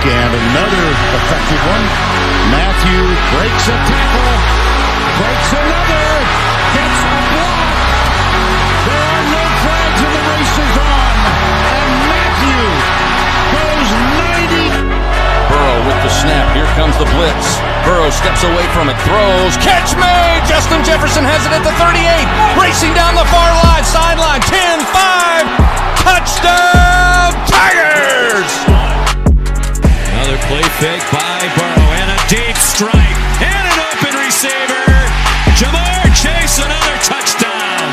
and another effective one. Matthew breaks a tackle, breaks another, gets a block. There are no flags and the race is on. And Matthew goes 90. Burrow with the snap. Here comes the blitz. Burrow steps away from it, throws, catch made! Justin Jefferson has it at the 38, racing down the far line, sideline, 10-5, touchdown, Tigers! Another play fake by Burrow, and a deep strike, and an open receiver, Jamar Chase, another touchdown!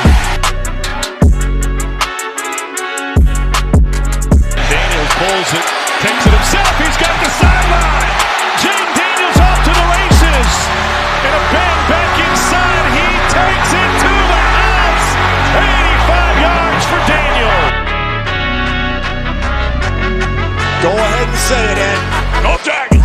Daniels pulls it, takes it himself, he's got the sideline! Jane Daniels off to the races, and a bang back inside, he takes it to the house, 85 yards for Daniel. Go ahead and say it, Ed. Go Tigers!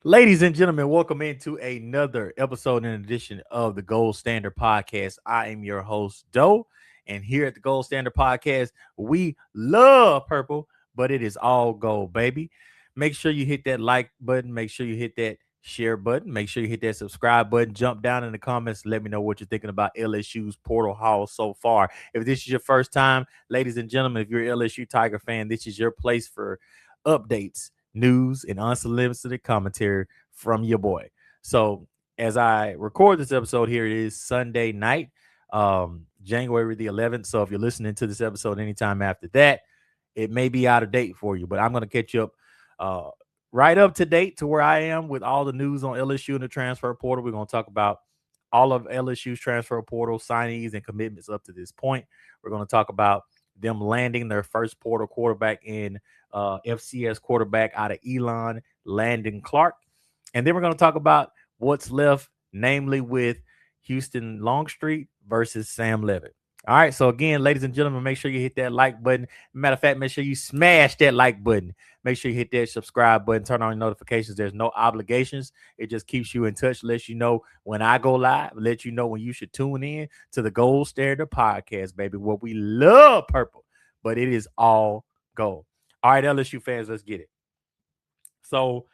Ladies and gentlemen, welcome into another episode and edition of the Geauxld Standard Podcast. I am your host, Doe, and here at the Geauxld Standard Podcast, we love purple, but it is all gold, baby. Make sure you hit that like button. Make sure you hit that share button. Make sure you hit that subscribe button. Jump down in the comments. Let me know what you're thinking about LSU's portal haul so far. If this is your first time, ladies and gentlemen, if you're an LSU Tiger fan, this is your place for updates, news, and unsolicited commentary from your boy. So as I record this episode here, it is Sunday night, January the 11th. So if you're listening to this episode anytime after that, it may be out of date for you, but I'm going to catch you up right up to date to where I am with all the news on LSU and the transfer portal. We're going to talk about all of LSU's transfer portal signees and commitments up to this point. We're going to talk about them landing their first portal quarterback in FCS quarterback out of Elon, Landon Clark. And then we're going to talk about what's left, namely with Husan Longstreet versus Sam Leavitt. All right. So again, ladies and gentlemen, make sure you hit that like button. Matter of fact, make sure you smash that like button. Make sure you hit that subscribe button, turn on notifications. There's no obligations. It just keeps you in touch, lets you know when I go live, let you know when you should tune in to the Geauxld Standard Podcast, baby. What we love purple, but it is all gold. All right, LSU fans, let's get it. So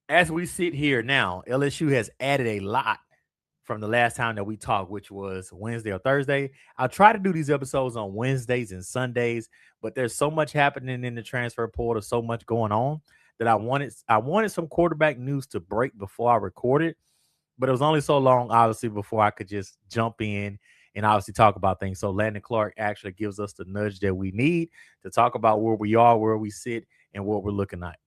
as we sit here now, LSU has added a lot from the last time that we talked, which was Wednesday or Thursday. I'll try to do these episodes on Wednesdays and Sundays, but there's so much happening in the transfer portal, so much going on that I wanted some quarterback news to break before I recorded, but it was only so long, obviously, before I could just jump in and obviously talk about things. So Landon Clark actually gives us the nudge that we need to talk about where we are, where we sit, and what we're looking at.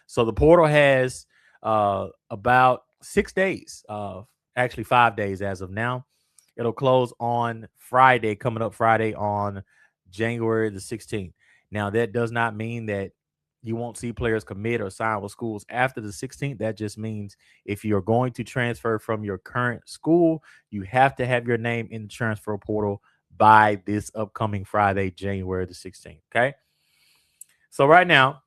So the portal has about 6 days, actually 5 days as of now. It'll close on Friday, coming up Friday on January the 16th. Now, that does not mean that you won't see players commit or sign with schools after the 16th. That just means if you're going to transfer from your current school, you have to have your name in the transfer portal by this upcoming Friday, January the 16th. Okay. So right now,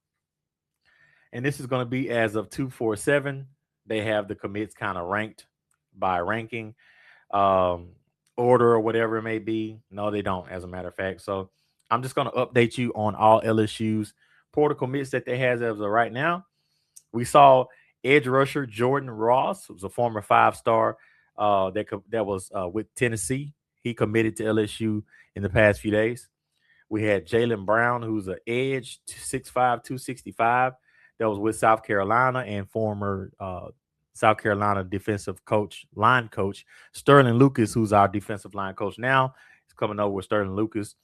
and this is going to be as of 2/4/7, they have the commits kind of ranked by ranking, order or whatever it may be. No, they don't, as a matter of fact. So I'm just going to update you on all LSU's portal commits that they have as of right now. We saw edge rusher Jordan Ross, who's a former 5-star that was with Tennessee. He committed to LSU in the past few days. We had Jalen Brown, who's an edge, 6'5", 265, that was with South Carolina, and former South Carolina defensive coach, line coach, Sterling Lucas, who's our defensive line coach now. He's coming over with Sterling Lucas.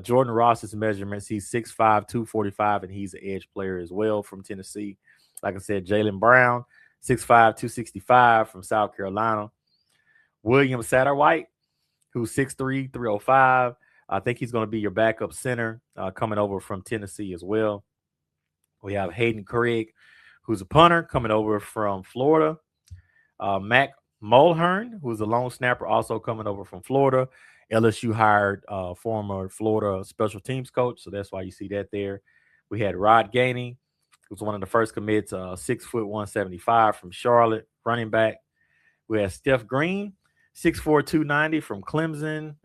Jordan Ross's measurements, he's 6'5", 245, and he's an edge player as well from Tennessee. Like I said, Jalen Brown, 6'5", 265 from South Carolina. William Satterwhite, who's 6'3", 305. I think he's going to be your backup center coming over from Tennessee as well. We have Hayden Craig, who's a punter coming over from Florida. Mac Mulhern, who's a long snapper, also coming over from Florida. LSU hired former Florida special teams coach, so that's why you see that there. We had Rod Gainey, who's one of the first commits, 6 foot 175 from Charlotte, running back. We had Steph Green, 6'4", 290 from Clemson,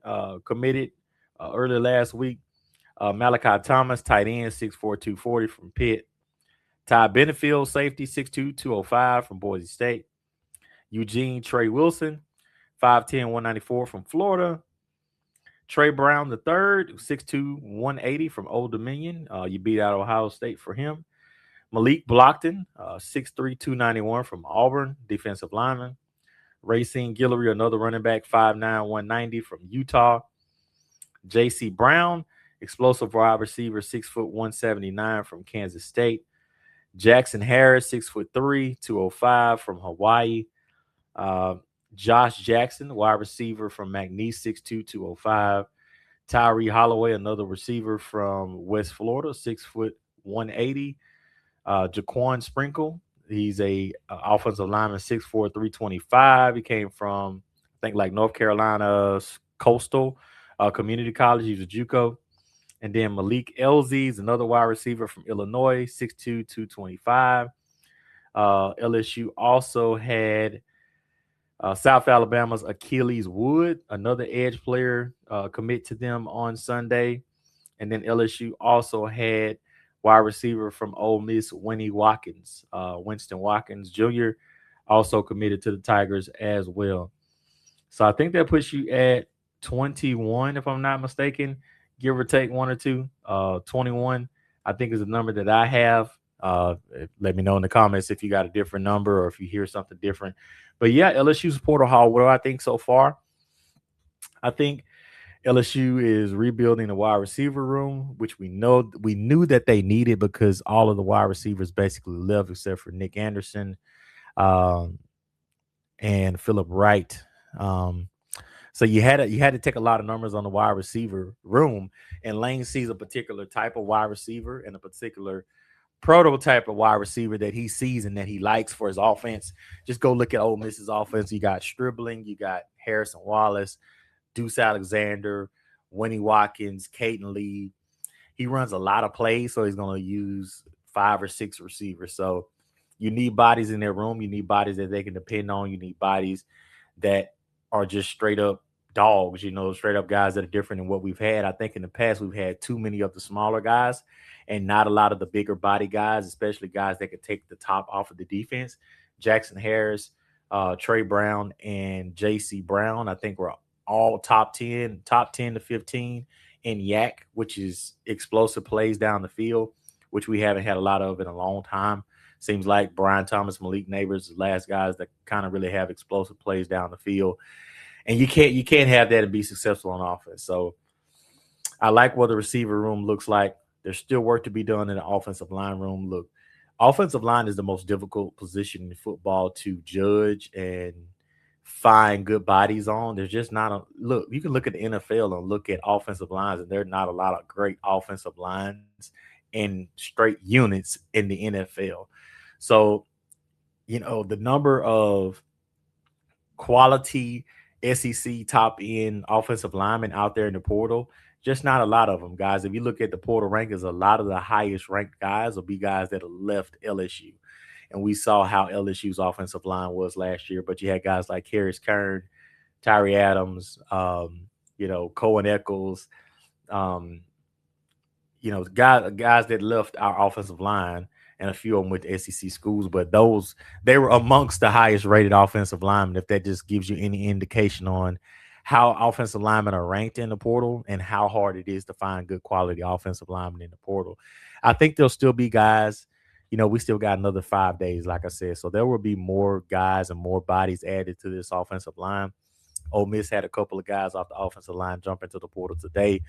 committed early last week. Malachi Thomas, tight end, 6'4", 240 from Pitt. Ty Benefield, safety, 6'2", 205 from Boise State. Eugene Trey Wilson, 5'10", 194 from Florida. Trey Brown III, 6'2", 180 from Old Dominion. You beat out Ohio State for him. Malik Blockton, 6'3", 291 from Auburn, defensive lineman. Racine Guillory, another running back, 5'9", 190 from Utah. J.C. Brown, explosive wide receiver, 6 foot 179 from Kansas State. Jackson Harris, 6'3", 205 from Hawaii. Josh Jackson, wide receiver from McNeese, 6'2", 205. Tyree Holloway, another receiver from West Florida, 6 foot 180. Jaquan Sprinkle, he's a offensive lineman, 6'4", 325. He came from, I think, like North Carolina's Coastal Community College. He's a JUCO. And then Malik Elzies, another wide receiver from Illinois, 6'2", 225. LSU also had South Alabama's Achilles Wood, another edge player, commit to them on Sunday. And then LSU also had wide receiver from Ole Miss, Winston Watkins Jr., also committed to the Tigers as well. So I think that puts you at 21, if I'm not mistaken, give or take one or two. 21, I think, is a number that I have. Let me know in the comments if you got a different number or if you hear something different. But yeah, LSU's portal haul. What do I think so far? I think LSU is rebuilding the wide receiver room, which we knew that they needed because all of the wide receivers basically left except for Nick Anderson and Phillip Wright. So you had to take a lot of numbers on the wide receiver room, and Lane sees a particular type of wide receiver and a particular prototype of wide receiver that he sees and that he likes for his offense. Just go look at Ole Miss's offense. You got Stribling, you got Harrison Wallace, Deuce Alexander, Winnie Watkins, Caden Lee. He runs a lot of plays, so he's going to use 5 or 6 receivers. So you need bodies in their room. You need bodies that they can depend on. You need bodies that are just straight up dogs, straight up guys that are different than what we've had. I think in the past we've had too many of the smaller guys and not a lot of the bigger body guys, especially guys that could take the top off of the defense. Jackson Harris, Trey Brown, and J.C. Brown, I think we're all top 10 to 15 in yak, which is explosive plays down the field, which we haven't had a lot of in a long time. Seems like Brian Thomas, Malik Neighbors, the last guys that kind of really have explosive plays down the field. And you can't have that and be successful on offense. So I like what the receiver room looks like. There's still work to be done in the offensive line room. Look, offensive line is the most difficult position in football to judge and find good bodies on. There's just not look, you can look at the NFL and look at offensive lines, and there are not a lot of great offensive lines and straight units in the NFL. So, the number of quality SEC top end offensive linemen out there in the portal, just not a lot of them, guys. If you look at the portal rankings, a lot of the highest ranked guys will be guys that have left LSU. And we saw how LSU's offensive line was last year, but you had guys like Harris Kern, Tyree Adams, Cohen Eccles, guys that left our offensive line, and a few of them with the SEC schools, but they were amongst the highest rated offensive linemen, if that just gives you any indication on how offensive linemen are ranked in the portal and how hard it is to find good quality offensive linemen in the portal. I think there'll still be guys, we still got another 5 days, like I said, so there will be more guys and more bodies added to this offensive line. Ole Miss had a couple of guys off the offensive line jump into the portal today.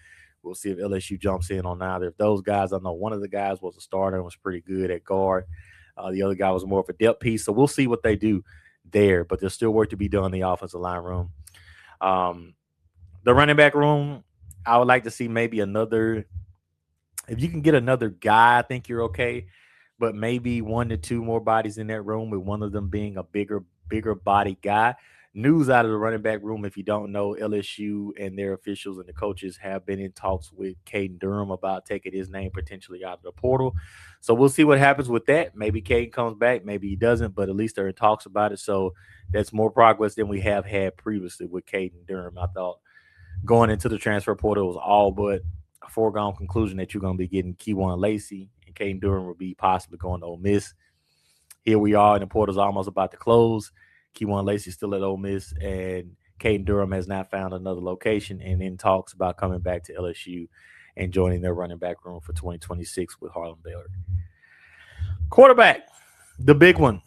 We'll see if LSU jumps in on either of those guys. I know one of the guys was a starter and was pretty good at guard. The other guy was more of a depth piece. So we'll see what they do there. But there's still work to be done in the offensive line room. The running back room, I would like to see maybe another – if you can get another guy, I think you're okay. But maybe 1 to 2 more bodies in that room, with one of them being a bigger body guy. news out of the running back room. If you don't know, LSU and their officials and the coaches have been in talks with Caden Durham about taking his name potentially out of the portal. So we'll see what happens with that. Maybe Caden comes back, maybe he doesn't, but at least they're in talks about it. So that's more progress than we have had previously with Caden Durham. I thought going into the transfer portal was all but a foregone conclusion that you're going to be getting Keywan Lacey and Caden Durham will be possibly going to Ole Miss. Here we are, and the portal's almost about to close. Keywan Lacey still at Ole Miss, and Caden Durham has not found another location and in talks about coming back to LSU and joining their running back room for 2026 with Harlan Baylor. Quarterback, the big one.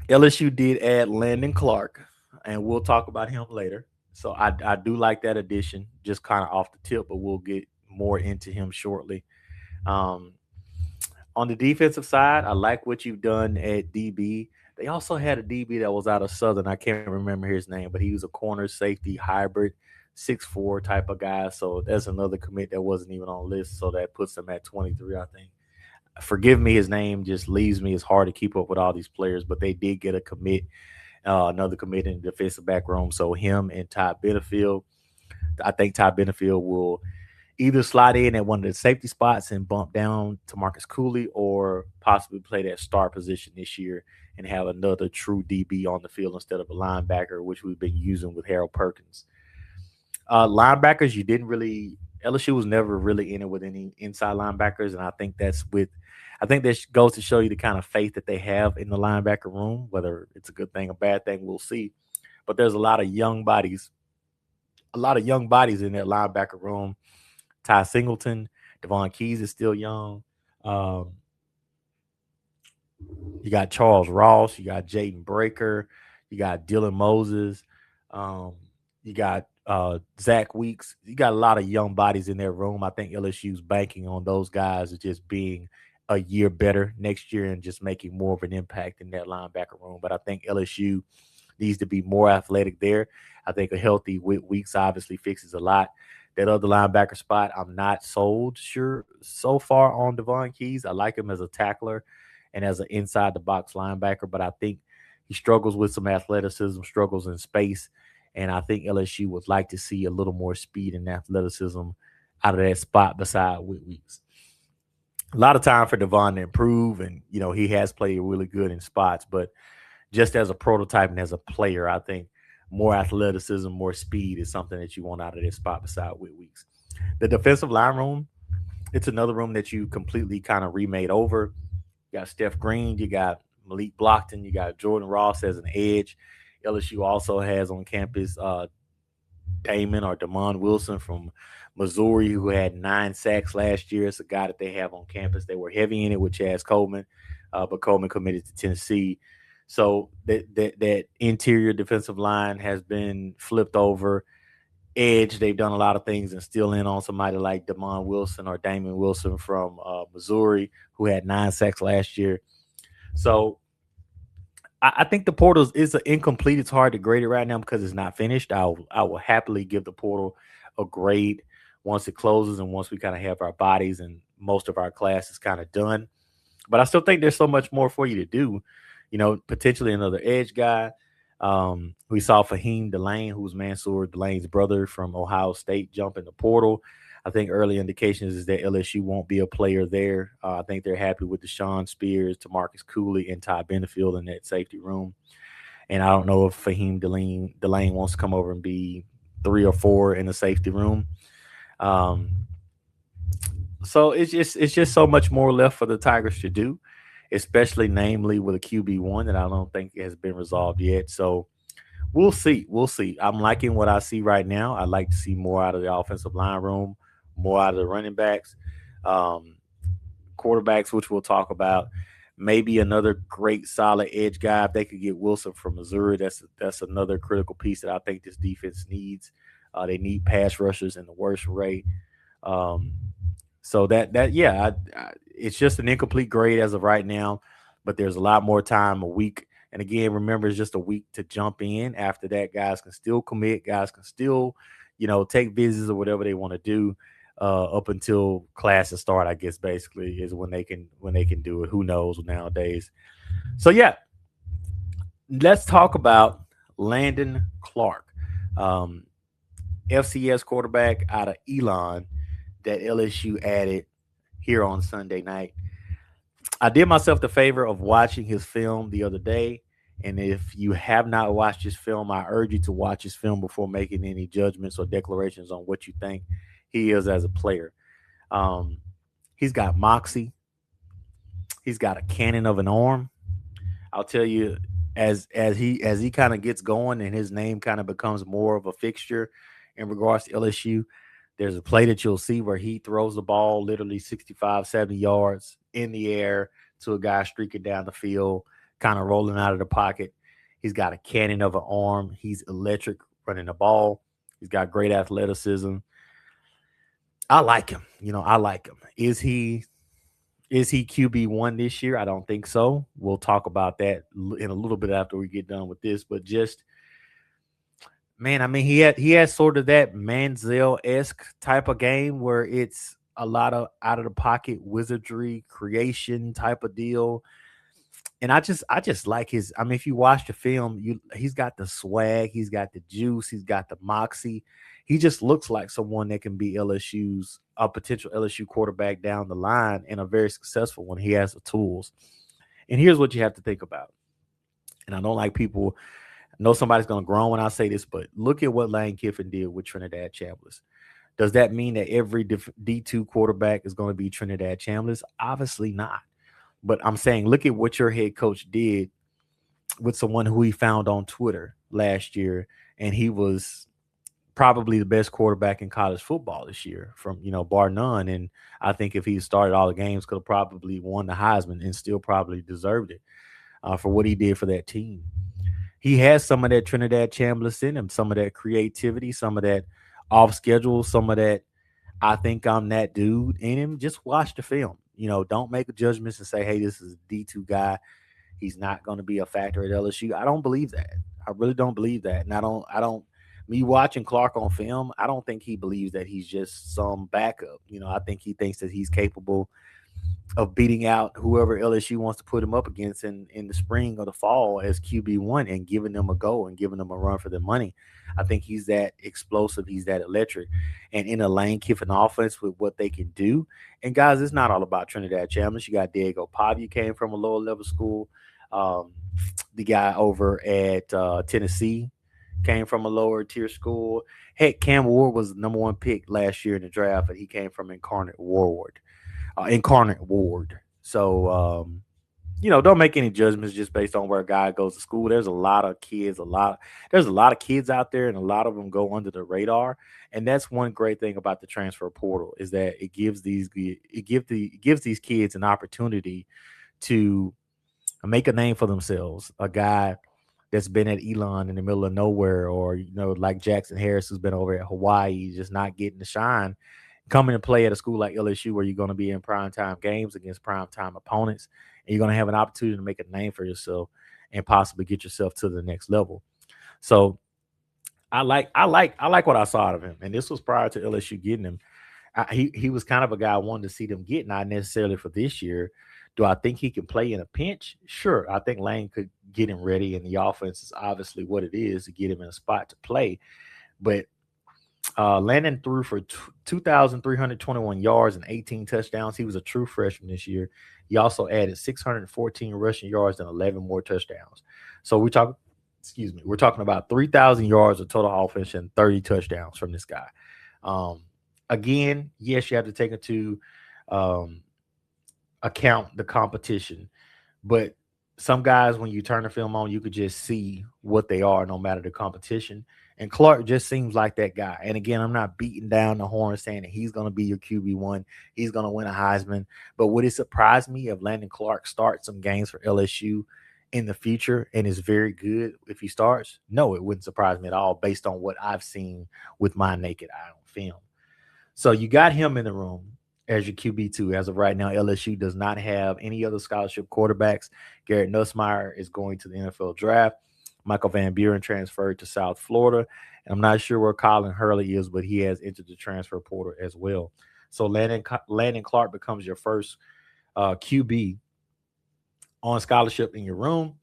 LSU did add Landon Clark, and we'll talk about him later. So I do like that addition, just kind of off the tip, but we'll get more into him shortly. On the defensive side, I like what you've done at DB. They also had a DB that was out of Southern. I can't remember his name, but he was a corner safety hybrid, 6'4" type of guy. So that's another commit that wasn't even on the list. So that puts him at 23, I think. Forgive me, his name just leaves me. It's hard to keep up with all these players, but they did get a commit, another commit in the defensive back room. So him and Ty Benefield, I think Ty Benefield will either slide in at one of the safety spots and bump down to Marcus Cooley or possibly play that star position this year and have another true DB on the field instead of a linebacker, which we've been using with Harold Perkins. Linebackers, LSU was never really in it with any inside linebackers, and I think that goes to show you the kind of faith that they have in the linebacker room. Whether it's a good thing or bad thing, we'll see. But there's a lot of young bodies in that linebacker room. Ty Singleton, Devon Keys is still young. You got Charles Ross, you got Jaden Breaker, you got Dylan Moses, you got Zach Weeks. You got a lot of young bodies in their room. I think LSU's banking on those guys as just being a year better next year and just making more of an impact in that linebacker room. But I think LSU needs to be more athletic there. I think a healthy Weeks obviously fixes a lot. That other linebacker spot, I'm not sure so far on Devon Keys. I like him as a tackler and as an inside-the-box linebacker, but I think he struggles with some athleticism, struggles in space, and I think LSU would like to see a little more speed and athleticism out of that spot beside Weeks. A lot of time for Devon to improve, and, he has played really good in spots, but just as a prototype and as a player, I think more athleticism, more speed is something that you want out of this spot beside Weeks. The defensive line room, it's another room that you completely kind of remade over. You got Steph Green, you got Malik Blockton, you got Jordan Ross as an edge. LSU also has on campus Damon Wilson from Missouri, who had 9 sacks last year. It's a guy that they have on campus. They were heavy in it with Chaz Coleman, but Coleman committed to Tennessee. So that interior defensive line has been flipped over. Edge, they've done a lot of things and still in on somebody like Damon Wilson or Damon Wilson from Missouri, who had 9 sacks last year. So I think the portal is incomplete. It's hard to grade it right now because it's not finished. I will happily give the portal a grade once it closes and once we kind of have our bodies and most of our class is kind of done. But I still think there's so much more for you to do. Potentially another edge guy. We saw Fahim Delane, who's Mansour Delane's brother from Ohio State, jump in the portal. I think early indications is that LSU won't be a player there. I think they're happy with Deshaun Spears, Tamarcus Cooley, and Ty Benefield in that safety room. And I don't know if Fahim Delane wants to come over and be 3 or 4 in the safety room. So it's just so much more left for the Tigers to do, especially namely with a QB1 that I don't think has been resolved yet. So we'll see. I'm liking what I see right now. I'd like to see more out of the offensive line room, more out of the running backs, quarterbacks, which we'll talk about. Maybe another great solid edge guy. If they could get Wilson from Missouri, that's another critical piece that I think this defense needs. They need pass rushers in the worst rate. So it's just an incomplete grade as of right now, but there's a lot more time, a week. And again, remember, it's just a week to jump in. After that, guys can still commit. Guys can still, take visits or whatever they want to do up until classes start, I guess, basically, is when they can do it. Who knows nowadays? So, yeah, let's talk about Landon Clark, FCS quarterback out of Elon that LSU added here on Sunday night. I did myself the favor of watching his film the other day. And if you have not watched his film, I urge you to watch his film before making any judgments or declarations on what you think he is as a player. He's got moxie. He's got a cannon of an arm. I'll tell you, as he kind of gets going and his name kind of becomes more of a fixture in regards to LSU, there's a play that you'll see where he throws the ball literally 65, 70 yards in the air to a guy streaking down the field, kind of rolling out of the pocket. He's got a cannon of an arm. He's electric running the ball. He's got great athleticism. I like him. I like him. Is he QB1 this year? I don't think so. We'll talk about that in a little bit after we get done with this. But just, man, I mean, he had sort of that Manziel-esque type of game where it's a lot of out of the pocket wizardry creation type of deal. And I just like his. I mean, if you watch the film, he's got the swag, he's got the juice, he's got the moxie. He just looks like someone that can be a potential LSU quarterback down the line, and a very successful one. He has the tools. And here's what you have to think about. And I don't like people. I know somebody's going to groan when I say this, but look at what Lane Kiffin did with Trinidad Chambliss. Does that mean that every D2 quarterback is going to be Trinidad Chambliss? Obviously not. But I'm saying, look at what your head coach did with someone who he found on Twitter last year, and he was probably the best quarterback in college football this year, from bar none. And I think if he started all the games, could have probably won the Heisman and still probably deserved it for what he did for that team. He has some of that Trinidad Chambliss in him, some of that creativity, some of that off schedule, some of that I think I'm that dude in him. Just watch the film. Don't make judgments and say, hey, this is a D2 guy. He's not going to be a factor at LSU. I don't believe that. I really don't believe that. And me watching Clark on film, I don't think he believes that he's just some backup. I think he thinks that he's capable of beating out whoever LSU wants to put him up against in the spring or the fall as QB1 and giving them a go and giving them a run for their money. I think he's that explosive. He's that electric. And in a Lane Kiffin offense with what they can do. And, guys, it's not all about Trinidad Chambliss. You got Diego Pavia, came from a lower level school. The guy over at Tennessee came from a lower tier school. Heck, Cam Ward was the number one pick last year in the draft, and he came from Incarnate Ward. So, don't make any judgments just based on where a guy goes to school. There's a lot of kids, there's a lot of kids out there, and a lot of them go under the radar. And that's one great thing about the transfer portal, is that it gives these kids an opportunity to make a name for themselves. A guy that's been at Elon in the middle of nowhere, or like Jackson Harris, who's been over at Hawaii, just not getting the shine, coming to play at a school like LSU, where you're going to be in primetime games against primetime opponents, and you're going to have an opportunity to make a name for yourself and possibly get yourself to the next level. So I like what I saw out of him, and this was prior to LSU getting him. He was kind of a guy I wanted to see them get, not necessarily for this year. Do I think he can play in a pinch? Sure. I think Lane could get him ready, and the offense is obviously what it is to get him in a spot to play. But Landon threw for 2,321 yards and 18 touchdowns. He was a true freshman this year. He also added 614 rushing yards and 11 more touchdowns. So we're talking about 3,000 yards of total offense and 30 touchdowns from this guy. Again, yes, you have to take into account the competition, but some guys, when you turn the film on, you could just see what they are no matter the competition. And Clark just seems like that guy. And again, I'm not beating down the horn saying that he's going to be your QB1. He's going to win a Heisman. But would it surprise me if Landon Clark starts some games for LSU in the future and is very good if he starts? No, it wouldn't surprise me at all based on what I've seen with my naked eye on film. So you got him in the room as your QB2. As of right now, LSU does not have any other scholarship quarterbacks. Garrett Nussmeier is going to the NFL draft. Michael Van Buren transferred to South Florida. And I'm not sure where Colin Hurley is, but he has entered the transfer portal as well. So Landon Clark becomes your first QB on scholarship in your room.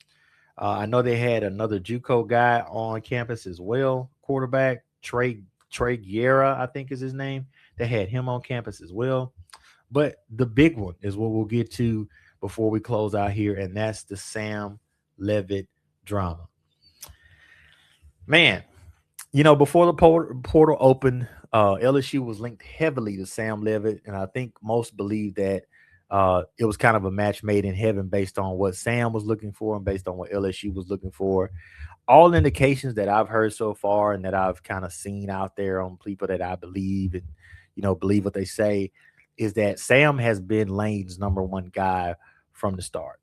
I know they had another JUCO guy on campus as well, quarterback Trey Guerra, I think is his name. They had him on campus as well. But the big one is what we'll get to before we close out here, and that's the Sam Leavitt drama. Man, before the portal opened, LSU was linked heavily to Sam Leavitt, and I think most believe that it was kind of a match made in heaven based on what Sam was looking for and based on what LSU was looking for. All indications that I've heard so far and that I've kind of seen out there on people that I believe and, believe what they say is that Sam has been Lane's number one guy from the start.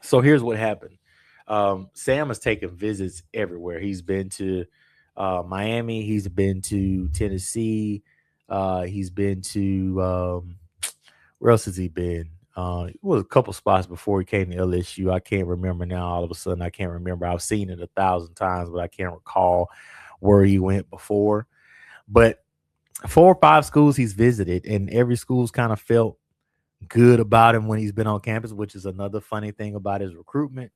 So here's what happened. Sam has taken visits everywhere. He's been to Miami. He's been to Tennessee. He's been to where else has he been? It was a couple spots before he came to LSU. I can't remember now. All of a sudden, I can't remember. I've seen it 1,000 times, but I can't recall where he went before. But 4 or 5 schools he's visited, and every school's kind of felt good about him when he's been on campus, which is another funny thing about his recruitment.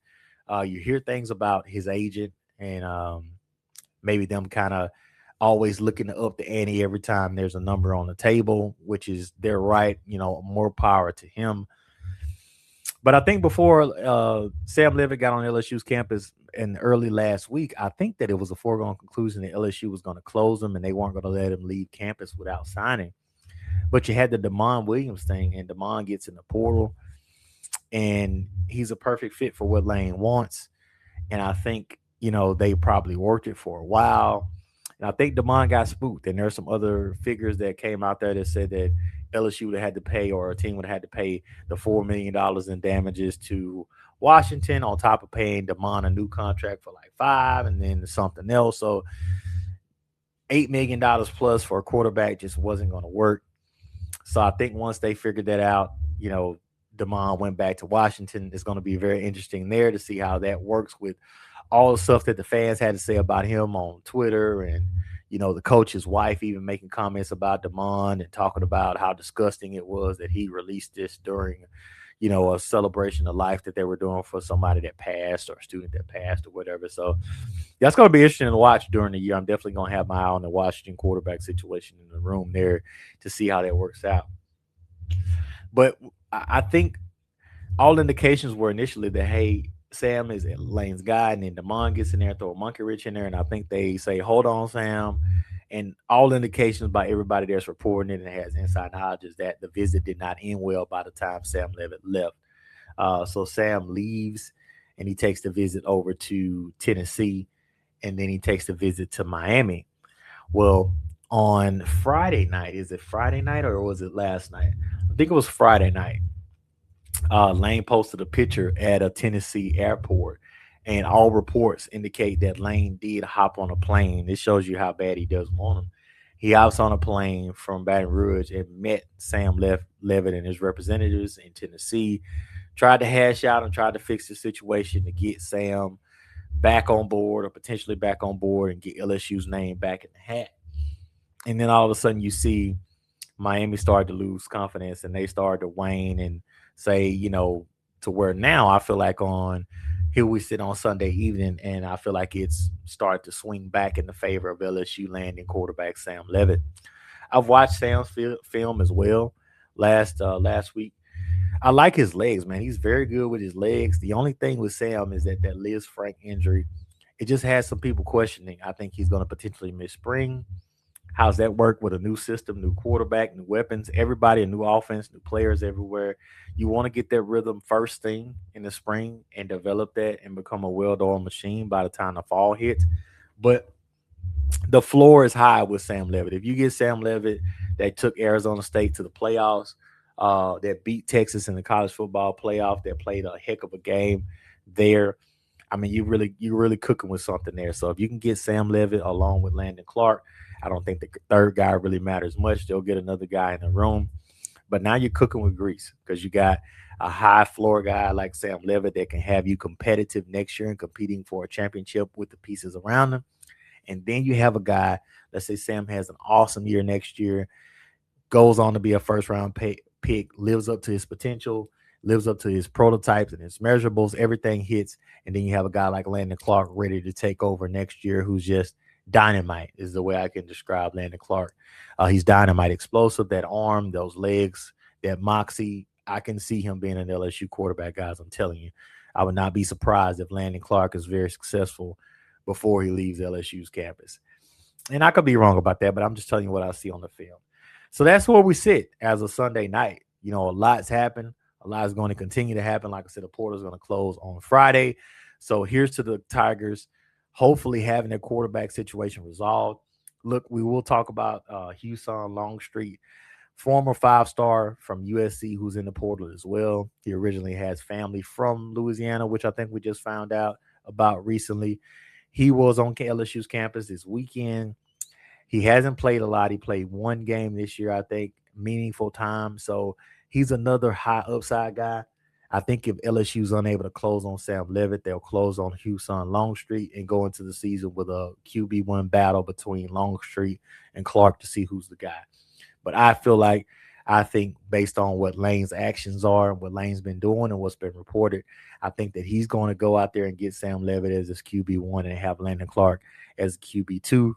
You hear things about his agent and maybe them kind of always looking to up the ante every time there's a number on the table, which is their right, more power to him. But I think before Sam Leavitt got on LSU's campus in early last week, I think that it was a foregone conclusion that LSU was going to close him and they weren't going to let him leave campus without signing. But you had the Damon Williams thing, and Damon gets in the portal, and he's a perfect fit for what Lane wants. And I think, they probably worked it for a while. And I think Damon got spooked. And there's some other figures that came out there that said that LSU would have had to pay, or a team would have had to pay the $4 million in damages to Washington on top of paying Damon a new contract for like 5 and then something else. So $8 million plus for a quarterback just wasn't going to work. So I think once they figured that out, Damon went back to Washington. It's going to be very interesting there to see how that works with all the stuff that the fans had to say about him on Twitter and, the coach's wife even making comments about Damon and talking about how disgusting it was that he released this during, a celebration of life that they were doing for somebody that passed or a student that passed or whatever. So that's going to be interesting to watch during the year. I'm definitely going to have my eye on the Washington quarterback situation in the room there to see how that works out. But I think all indications were initially that, hey, Sam is Lane's guy, and then Damon gets in there, throw a monkey wrench in there, and I think they say, hold on, Sam. And all indications by everybody that's reporting it and has inside knowledge is that the visit did not end well by the time Sam Leavitt left. So Sam leaves, and he takes the visit over to Tennessee, and then he takes the visit to Miami. Well, on Friday night, is it Friday night or was it last night? I think it was Friday night. Lane posted a picture at a Tennessee airport, and all reports indicate that Lane did hop on a plane. This shows you how bad he does want him. He hops on a plane from Baton Rouge and met Sam Leavitt and his representatives in Tennessee, tried to hash out and tried to fix the situation to get Sam back on board or potentially back on board and get LSU's name back in the hat. And then all of a sudden you see Miami started to lose confidence and they started to wane and say, to where now I feel like here we sit on Sunday evening, and I feel like it's started to swing back in the favor of LSU landing quarterback Sam Leavitt. I've watched Sam's film as well last week. I like his legs, man. He's very good with his legs. The only thing with Sam is that Liz Frank injury, it just has some people questioning. I think he's going to potentially miss spring. How's that work with a new system, new quarterback, new weapons, everybody, a new offense, new players everywhere? You want to get that rhythm first thing in the spring and develop that and become a well-oiled machine by the time the fall hits. But the floor is high with Sam Leavitt. If you get Sam Leavitt that took Arizona State to the playoffs, that beat Texas in the college football playoff, that played a heck of a game there, I mean, you're really cooking with something there. So if you can get Sam Leavitt along with Landon Clark, I don't think the third guy really matters much. They'll get another guy in the room. But now you're cooking with grease because you got a high floor guy like Sam Leavitt that can have you competitive next year and competing for a championship with the pieces around him. And then you have a guy, let's say Sam has an awesome year next year, goes on to be a first-round pick, lives up to his potential. lives up to his prototypes and his measurables, everything hits. And then you have a guy like Landon Clark ready to take over next year, who's just dynamite, is the way I can describe Landon Clark. He's dynamite, explosive, that arm, those legs, that moxie. I can see him being an LSU quarterback, guys. I'm telling you. I would not be surprised if Landon Clark is very successful before he leaves LSU's campus. And I could be wrong about that, but I'm just telling you what I see on the film. So that's where we sit as a Sunday night. You know, a lot's happened. A lot is going to continue to happen. Like I said, the portal is going to close on Friday. So here's to the Tigers hopefully having their quarterback situation resolved. Look, we will talk about Husan Longstreet, former 5-star from USC, who's in the portal as well. He originally has family from Louisiana, which I think we just found out about recently. He was on LSU's campus this weekend. He hasn't played a lot. He played one game this year, I think, meaningful time. So he's another high upside guy. I think if LSU's unable to close on Sam Leavitt, they'll close on Husan Longstreet and go into the season with a QB1 battle between Longstreet and Clark to see who's the guy. But I think based on what Lane's actions are and what Lane's been doing and what's been reported, I think that he's going to go out there and get Sam Leavitt as his QB1 and have Landon Clark as QB2,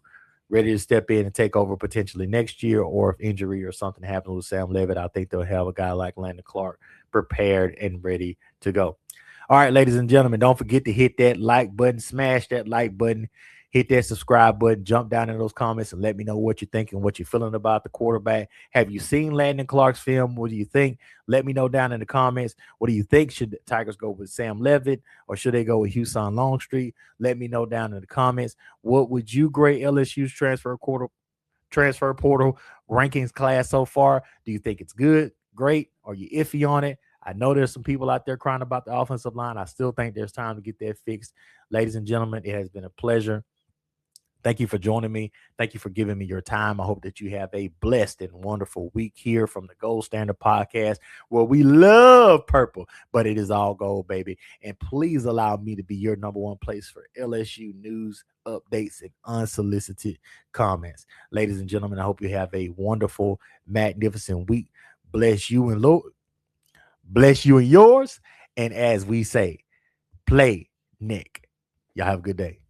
ready to step in and take over potentially next year. Or if injury or something happens with Sam Leavitt, I think they'll have a guy like Landon Clark prepared and ready to go. All right, ladies and gentlemen, don't forget to hit that like button, smash that like button, hit that subscribe button, jump down in those comments and let me know what you're thinking, what you're feeling about the quarterback. Have you seen Landon Clark's film? What do you think? Let me know down in the comments. What do you think? Should the Tigers go with Sam Leavitt or should they go with Husan Longstreet? Let me know down in the comments. What would you grade LSU's transfer portal rankings class so far? Do you think it's good, great, or you iffy on it? I know there's some people out there crying about the offensive line. I still think there's time to get that fixed. Ladies and gentlemen, it has been a pleasure. Thank you for joining me. Thank you for giving me your time. I hope that you have a blessed and wonderful week here from the Geauxld Standard Podcast, where we love purple, but it is all gold, baby. And please allow me to be your number one place for LSU news, updates, and unsolicited comments. Ladies and gentlemen, I hope you have a wonderful, magnificent week. Bless you and Lord. Bless you and yours. And as we say, play Nick. Y'all have a good day.